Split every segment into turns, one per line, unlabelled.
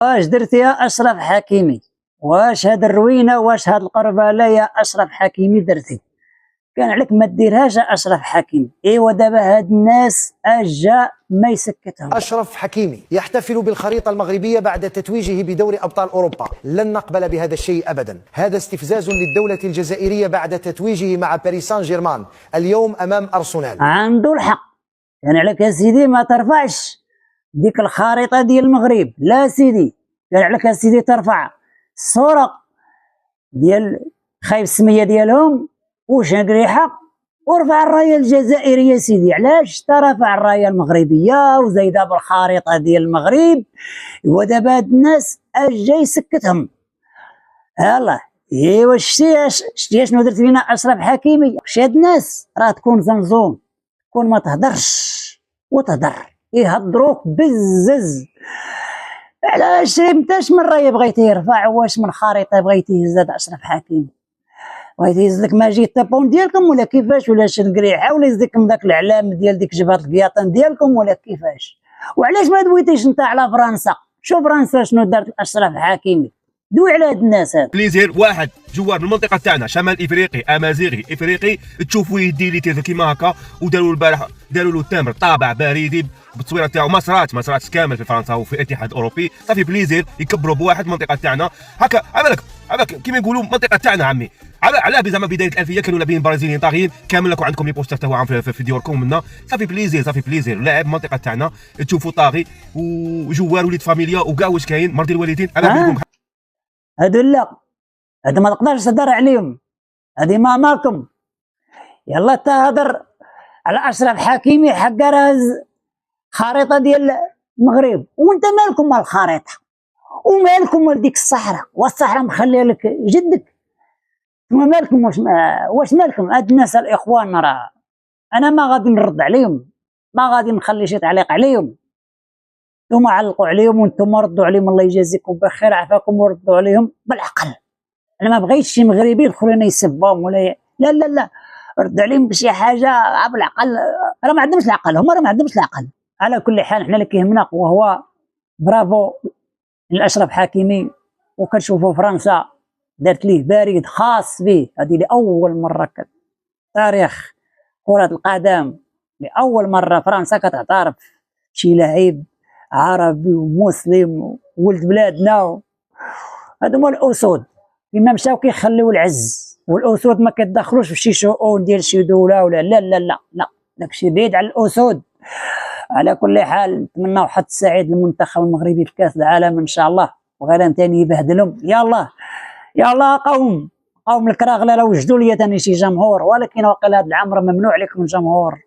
واش درت يا أشرف حكيمي؟ واش هاد الروينة واش هاد القربالة يا أشرف حكيمي درتي؟ كان عليك ما ديرهاش يا أشرف حكيمي. ايوا دابا هاد الناس أجا ما يسكتهم.
أشرف حكيمي يحتفل بالخريطة المغربية بعد تتويجه بدوري أبطال أوروبا. لن نقبل بهذا الشيء أبدا. هذا استفزاز للدولة الجزائرية بعد تتويجه مع باريس سان جيرمان اليوم أمام أرسنال.
عنده الحق. كان عليك يا سيدي ما ترفعش ديك الخريطة ديال المغرب، لا سيدي. كان عليك يا سيدي ترفع الصورة ديال خايب السمية ديالهم وشنقريحة ورفع الراية الجزائرية سيدي. علاش ترفع الراية المغربية وزايدة بالخريطة ديال المغرب؟ ودابا هاد الناس اش جاي يسكتهم؟ يلاه ايوا شتي شنو درت لينا أشرف حكيمي؟ شي هاد الناس راه تكون زنزون، تكون ما تهدرش وتهدر يهضروك بزز. علاش متاش من رايه بغيتي يرفع؟ واش من خريطه بغيتي يهز هاد أشرف حكيمي؟ بغيتي يهز لك ماجي الطابون ديالكم ولا كيفاش؟ ولا شنقريحه ولا يهز لكم داك العلام ديال ديك جبهه القياطان ديالكم ولا كيفاش؟ وعلاش ما دويتيش انت على فرنسا؟ شوف فرنسا شنو دارت أشرف حكيمي. دوي على هاد الناس هاد.
بليزير واحد جوار من المنطقه تاعنا شمال افريقي امازيغي افريقي تشوفوا يدي لي تير كيما هكا وداروا البارح داروا له التمر طابع بريدي بالتصويره تاعو ما صرات كامل في فرنسا وفي الاتحاد الاوروبي. صافي بليزير يكبروا بواحد المنطقه تاعنا هكا. عبالك كيما يقولوا المنطقه تاعنا عمي. على زعما بدايه الالفيه كانوا لاعبين برازيليين طاغيين كامل لكم عندكم لي بوستر تاعو في ديوركم منا. صافي بليزير لاعب المنطقه تاعنا تشوفوا طاغي وجوار وليد فاميليا وكاع واش كاين مرضي الوالدين.
هادو لا، هادو ما تقدرش تهضر عليهم، هادي ما مالكم. يلا تهضر على أشرف حكيمي حق راز خريطة ديال المغرب، وانت مالكم مال الخريطة ومالكم مال ديك الصحراء، والصحراء مخليه لك جدك. ثم مالكم واش مالكم هاد الناس الاخوان؟ راه انا ما غادي نرد عليهم، ما غادي نخلي شي تعليق عليهم. ثم علقوا عليهم وانتم ردوا عليهم، الله يجازيكم بخير عافاكم وردوا عليهم بالعقل. انا ما بغيتش شي مغربي يدخلوا هنا يسبهم ولا لا رد عليهم بشي حاجه بالعقل. راه ما عندهمش العقل، هما راه ما عندهمش العقل. على كل حال حنا اللي كيهمنا وهو برافو لأشرف حكيمي. وكنشوفوا فرنسا دارت ليه بريد خاص به، هذه لاول مره تاريخ كره القدم لاول مره فرنسا كتعترف شي لاعب عربي ومسلم وولد بلادنا. هادو هما الاسود كيما مشاو كيخليو العز، والاسود ما كيدخلوش في شي شؤون ديال شي دوله ولا لا داكشي بعيد على الاسود. على كل حال نتمنى حظ سعيد للمنتخب المغربي في كاس العالم ان شاء الله، وغير ثاني يبهدلهم. يلا قوم الكراغله راه وجدوا لي ثاني شي جمهور، ولكن وقيل هذا العام راه ممنوع عليكم الجمهور،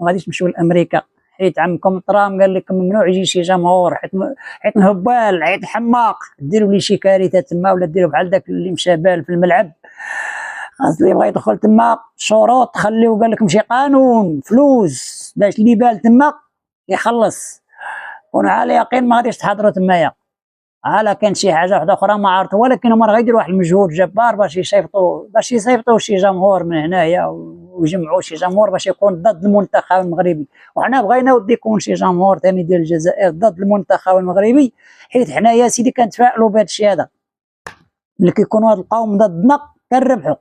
ما غاديش تمشيو لامريكا حيت عمكم ترام قال لكم ممنوع يجي شي جمهور، حيت نهبال حيت حماق ديروا لي شي كارثه تما، ولا ديروا بحال داك اللي مشى بال في الملعب. خاص اللي بغى يدخل تما شروط خليو، قال لكم شي قانون فلوس باش اللي بال تما يخلص. كونوا على يقين ما غاديش تحضروا تمايا. على كان شي حاجه واحده اخرى ما عرفت، ولكن هما غيديروا واحد المجهود جبار باش يصيفطوا شي جمهور من هنايا ويجمعوا شي جمهور باش يكون ضد المنتخب المغربي. وحنا بغينا ودي يكون شي جمهور ثاني ديال الجزائر ضد المنتخب المغربي، حيت حنا يا سيدي كنتفائلوا بهذا الشيء هذا. ملي كيكونوا هاد القوم ضدنا كنربحوا.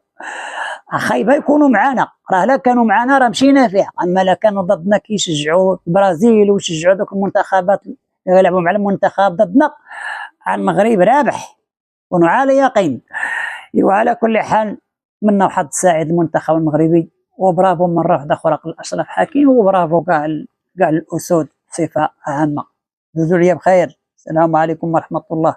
خايبه يكونوا معنا، راه لا كانوا معنا راه مشينا فيها، اما لا كانوا ضدنا كيشجعوا البرازيل ويشجعوا دوك المنتخبات اللي يلعبوا مع المنتخب ضدنا، المغرب رابح كونوا على يقين. وعلى كل حال منا حظ سعيد المنتخب المغربي، وبرافو مره واحده اخرى لأشرف حكيمي، وبرافو كاع الاسود بصفه عامه. دوزوا ليا بخير، السلام عليكم ورحمه الله.